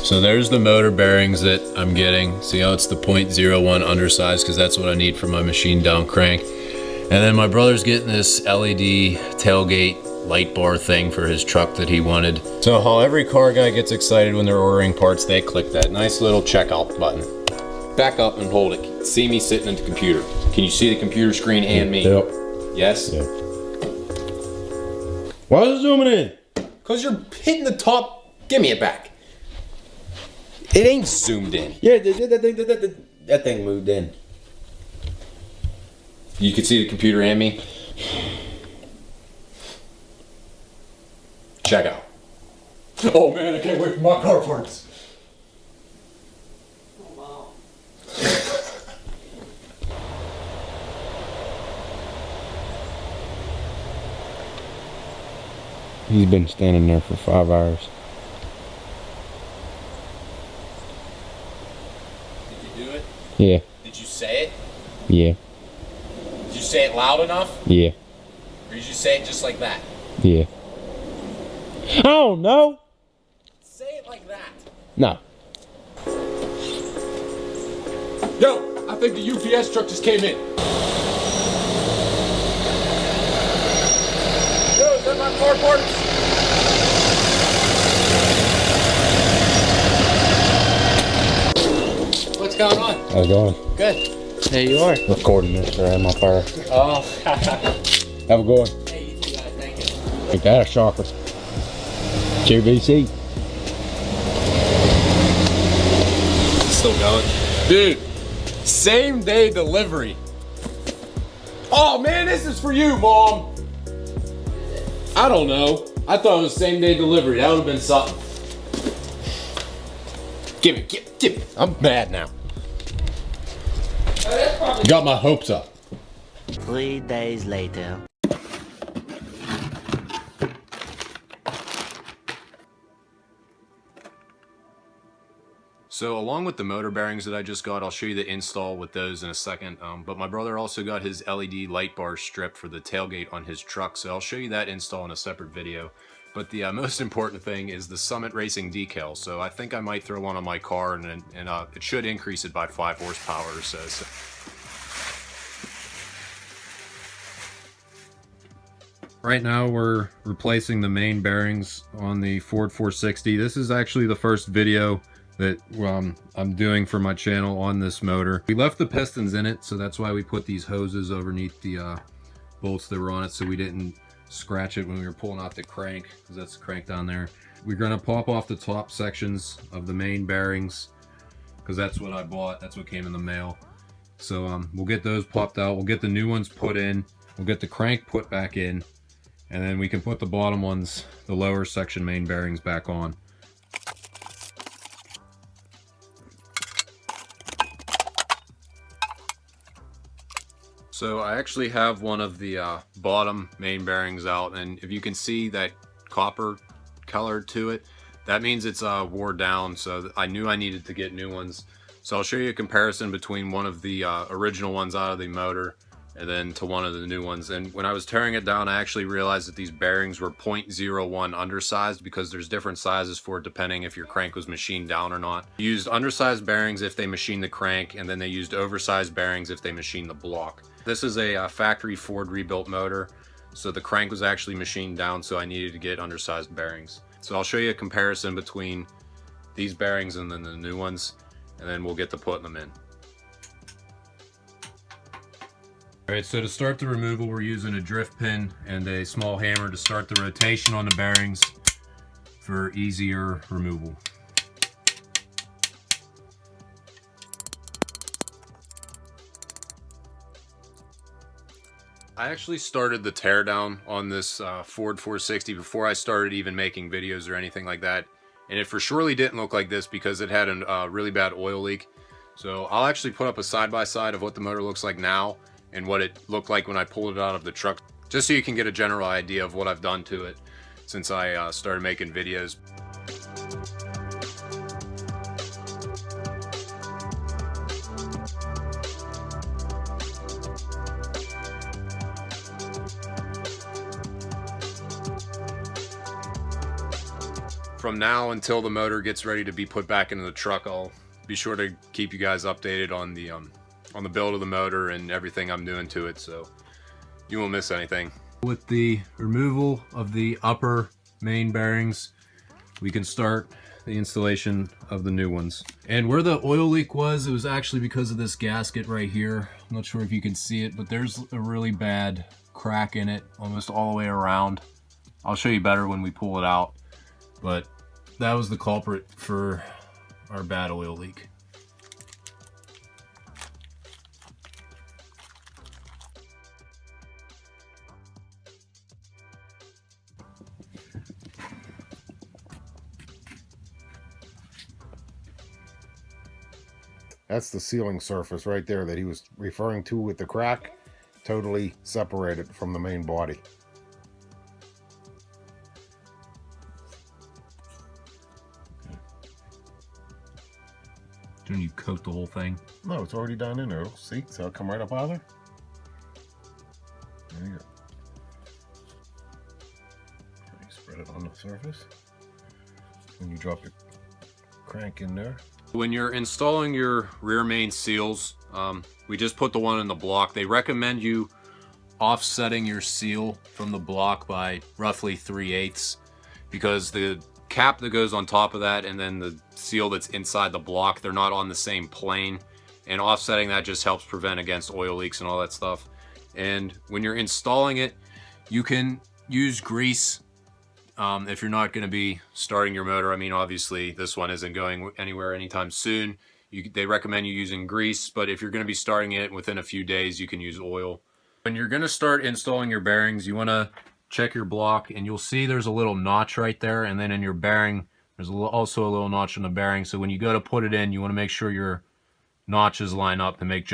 So there's the motor bearings that I'm getting. See how it's the 0.01 undersized, because that's what I need for my machine down crank. And then my brother's getting this LED tailgate light bar thing for his truck that he wanted. So how every car guy gets excited when they're ordering parts, they click that nice little checkout button. Back up and hold it. See me sitting at the computer. Can you see the computer screen and me? Yep. Yes? Yep. Why is it zooming in? Because you're hitting the top. Give me it back. It ain't zoomed in. Yeah, that thing moved in. You can see the computer and me. Check out. Oh man, I can't wait for my car parts. Oh, wow. He's been standing there for 5 hours. Did you do it? Yeah. Did you say it? Yeah. Did you say it loud enough? Yeah. Or did you say it just like that? Yeah. I don't know. Say it like that. No. Yo, I think the UPS truck just came in. Yo, is that my car parts? What's going on? How's it going? Good. There you are. Recording this or am I fire? Oh. Have a good one. Hey, you two guys, thank you. Ain't that a shocker? Cheer BC. Still going. Dude, same day delivery. Oh man, this is for you, Mom. I don't know. I thought it was same day delivery. That would have been something. Give me. I'm mad now. Got my hopes up. 3 days later. So along with the motor bearings that I just got, I'll show you the install with those in a second. But my brother also got his LED light bar strip for the tailgate on his truck. So I'll show you that install in a separate video. But the most important thing is the Summit Racing decal. So I think I might throw one on my car, and it should increase it by 5 horsepower or so. Right now we're replacing the main bearings on the Ford 460. This is actually the first video that I'm doing for my channel on this motor. We left the pistons in it, so that's why we put these hoses underneath the bolts that were on it, so we didn't scratch it when we were pulling out the crank, because that's the crank down there. We're gonna pop off the top sections of the main bearings, because that's what I bought. That's what came in the mail. So we'll get those popped out. We'll get the new ones put in. We'll get the crank put back in, and then we can put the bottom ones, the lower section main bearings, back on. So I actually have one of the bottom main bearings out, and if you can see that copper color to it, that means it's wore down, so I knew I needed to get new ones. So I'll show you a comparison between one of the original ones out of the motor and then to one of the new ones. And when I was tearing it down, I actually realized that these bearings were 0.01 undersized, because there's different sizes for it depending if your crank was machined down or not. They used undersized bearings if they machined the crank, and then they used oversized bearings if they machined the block. This is a factory Ford rebuilt motor, so the crank was actually machined down, so I needed to get undersized bearings. So I'll show you a comparison between these bearings and then the new ones, and then we'll get to putting them in. Alright, so to start the removal, we're using a drift pin and a small hammer to start the rotation on the bearings for easier removal. I actually started the teardown on this Ford 460 before I started even making videos or anything like that. And it for surely didn't look like this, because it had a really bad oil leak. So I'll actually put up a side-by-side of what the motor looks like now and what it looked like when I pulled it out of the truck, just so you can get a general idea of what I've done to it since I started making videos. from now until the motor gets ready to be put back into the truck, I'll be sure to keep you guys updated on the build of the motor and everything I'm doing to it, so you won't miss anything. With the removal of the upper main bearings, we can start the installation of the new ones. And where the oil leak was, it was actually because of this gasket right here. I'm not sure if you can see it, but there's a really bad crack in it almost all the way around. I'll show you better when we pull it out, but that was the culprit for our bad oil leak. That's the sealing surface right there that he was referring to with the crack, totally separated from the main body. Don't you coat the whole thing? No, it's already done in there. See, so it'll come right up out of there. There you go. You spread it on the surface. When you drop your crank in there. When you're installing your rear main seals, we just put the one in the block. They recommend you offsetting your seal from the block by roughly 3/8 because the cap that goes on top of that and then the seal that's inside the block, they're not on the same plane, and offsetting that just helps prevent against oil leaks and all that stuff. And when you're installing it, you can use grease if you're not going to be starting your motor. I mean, obviously this one isn't going anywhere anytime soon. They recommend you using grease, but if you're going to be starting it within a few days, you can use oil. When you're going to start installing your bearings, you want to check your block, and you'll see there's a little notch right there, and then in your bearing there's also a little notch in the bearing. So when you go to put it in, you want to make sure your notches line up to make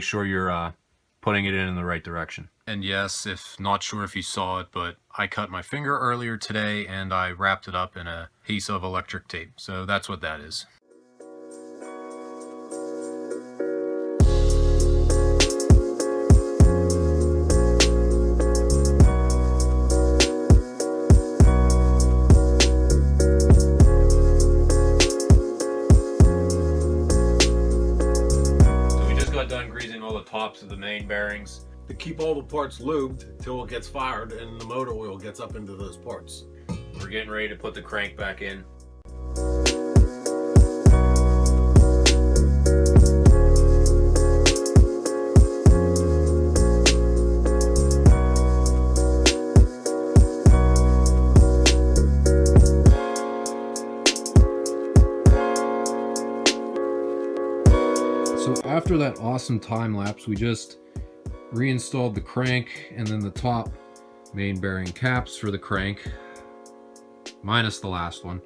sure you're putting it in the right direction. And yes, if not sure if you saw it, but I cut my finger earlier today and I wrapped it up in a piece of electric tape. So that's what that is. So we just got done greasing all the tops of the main bearings to keep all the parts lubed till it gets fired and the motor oil gets up into those parts. We're getting ready to put the crank back in. So after that awesome time lapse, we just reinstalled the crank and then the top main bearing caps for the crank, minus the last one.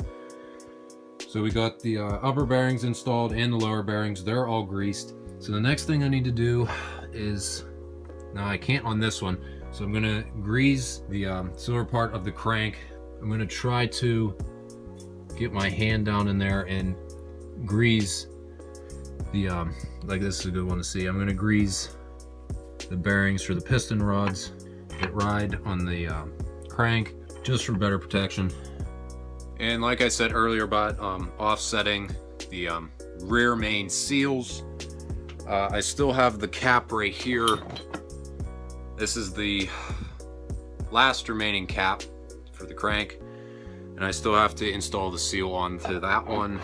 So we got the upper bearings installed and the lower bearings. They're all greased. So the next thing I need to do is, now I can't on this one, so I'm gonna grease the silver part of the crank. I'm gonna try to get my hand down in there and grease the, like this is a good one to see. I'm gonna grease the bearings for the piston rods that ride on the crank, just for better protection. And like I said earlier about offsetting the rear main seals, I still have the cap right here. This is the last remaining cap for the crank, and I still have to install the seal onto that one.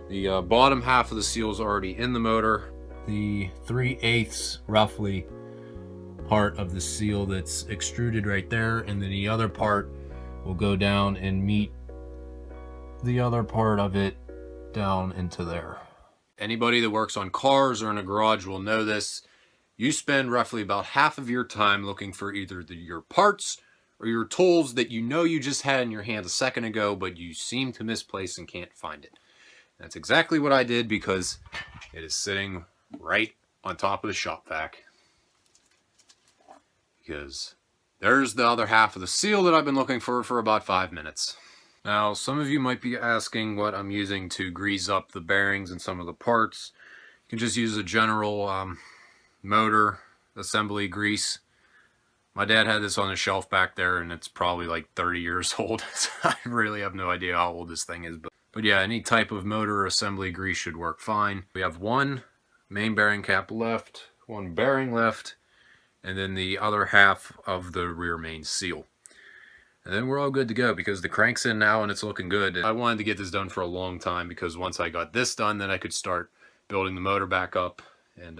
The bottom half of the seal is already in the motor. The 3/8 roughly part of the seal that's extruded right there, and then the other part will go down and meet the other part of it down into there. Anybody that works on cars or in a garage will know this. You spend roughly about half of your time looking for either your parts or your tools that you know you just had in your hand a second ago, but you seem to misplace and can't find it. That's exactly what I did, because it is sitting right on top of the shop vac. Because there's the other half of the seal that I've been looking for about 5 minutes. Now, some of you might be asking what I'm using to grease up the bearings and some of the parts. You can just use a general motor assembly grease. My dad had this on a shelf back there, and it's probably like 30 years old. So I really have no idea how old this thing is. But yeah, any type of motor assembly grease should work fine. We have one main bearing cap left, one bearing left, and then the other half of the rear main seal. And then we're all good to go because the crank's in now and it's looking good. I wanted to get this done for a long time because once I got this done, then I could start building the motor back up and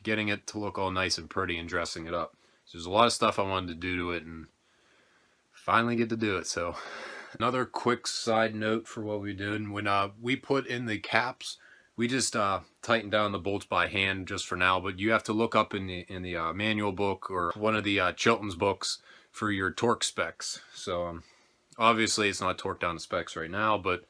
getting it to look all nice and pretty and dressing it up. So there's a lot of stuff I wanted to do to it and finally get to do it. So another quick side note for what we did, when we put in the caps, we just tightened down the bolts by hand just for now, but you have to look up in the manual book or one of the Chilton's books for your torque specs. So obviously it's not torqued down to specs right now, but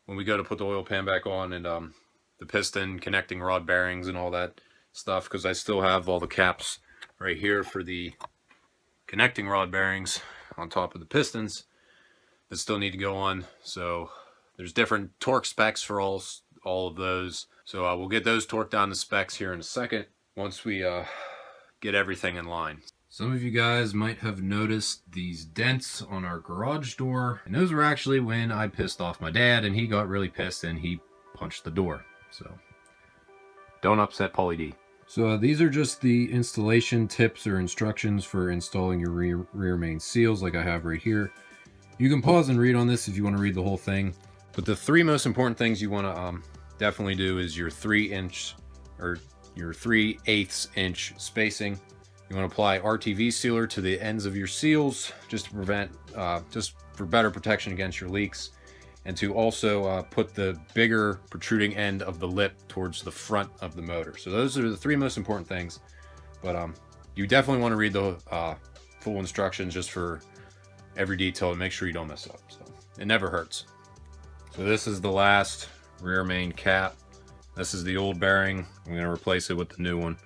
when we go to put the oil pan back on and the piston, connecting rod bearings and all that stuff, because I still have all the caps right here for the connecting rod bearings on top of the pistons that still need to go on. So there's different torque specs for all of those. So we'll get those torqued down to specs here in a second once we get everything in line. Some of you guys might have noticed these dents on our garage door, and those were actually when I pissed off my dad and he got really pissed and he punched the door. So don't upset Paulie D. So these are just the installation tips or instructions for installing your rear main seals like I have right here. You can pause and read on this if you want to read the whole thing. But the three most important things you want to definitely do is your 3-inch or your 3/8 inch spacing. You want to apply RTV sealer to the ends of your seals just to prevent, just for better protection against your leaks, and to also put the bigger protruding end of the lip towards the front of the motor. So those are the three most important things, but you definitely want to read the full instructions just for every detail to make sure you don't mess up. So it never hurts. So this is the last rear main cap. This is the old bearing. I'm going to replace it with the new one.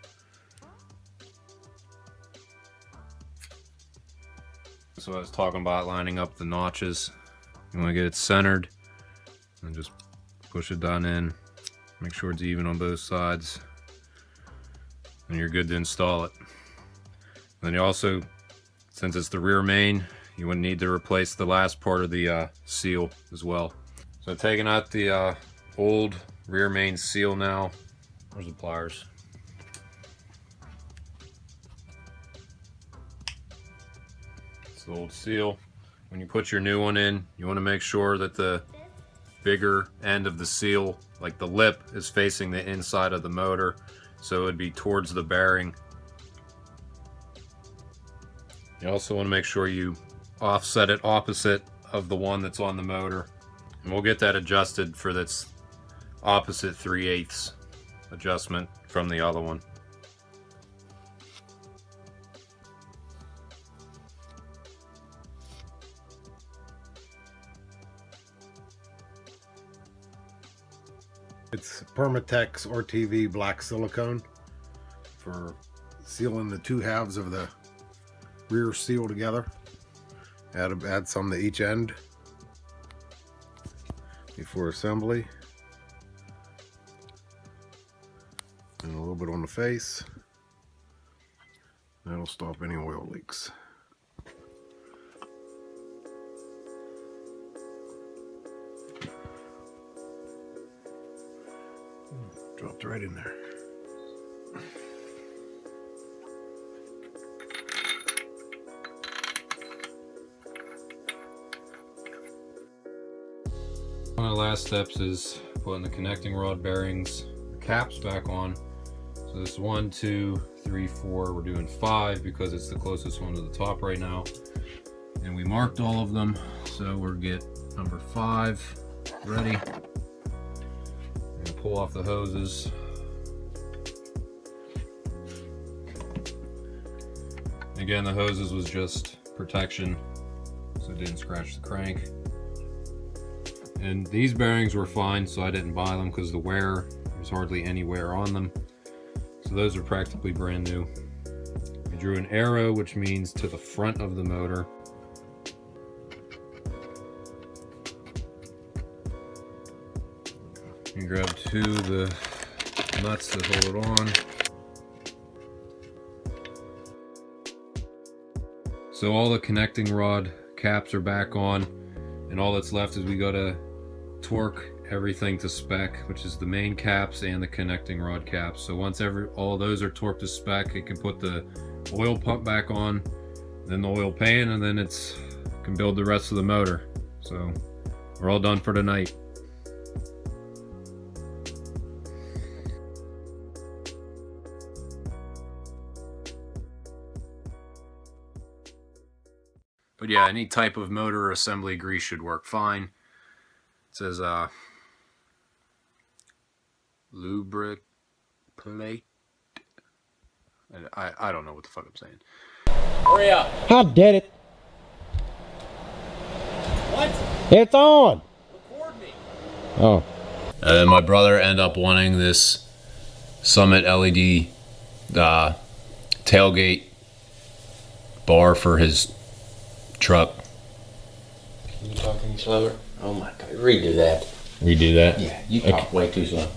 So I was talking about lining up the notches. You want to get it centered and just push it down in. Make sure it's even on both sides. And you're good to install it. Then you also, since it's the rear main, you would need to replace the last part of the seal as well. So taking out the old rear main seal now. Where's the pliers? It's the old seal. When you put your new one in, you want to make sure that the bigger end of the seal, like the lip, is facing the inside of the motor, so it would be towards the bearing. You also want to make sure you offset it opposite of the one that's on the motor, and we'll get that adjusted for this opposite 3/8 adjustment from the other one. It's Permatex RTV black silicone for sealing the two halves of the rear seal together. Add some to each end before assembly. And a little bit on the face. That'll stop any oil leaks. Dropped right in there. One of the last steps is putting the connecting rod bearings, the caps back on. So this is 1, 2, 3, 4. We're doing 5 because it's the closest one to the top right now. And we marked all of them, so we'll get number 5 ready. And pull off the hoses. Again, the hoses was just protection, so it didn't scratch the crank. And these bearings were fine, so I didn't buy them because the wear, there's hardly any wear on them. So those are practically brand new. I drew an arrow, which means to the front of the motor. And grab 2 of the nuts that hold it on. So all the connecting rod caps are back on, and all that's left is we got to torque everything to spec, which is the main caps and the connecting rod caps. So once all those are torqued to spec, it can put the oil pump back on, then the oil pan, and then can build the rest of the motor. So we're all done for tonight. But yeah, any type of motor assembly grease should work fine. It says lubricate. I don't know what the fuck I'm saying. Hurry up. I did it. What? It's on. Record me. Oh. And my brother ended up wanting this Summit LED tailgate bar for his truck. Can you talk any slower? Oh my God, redo that. Redo that? Yeah, you talk way too slow.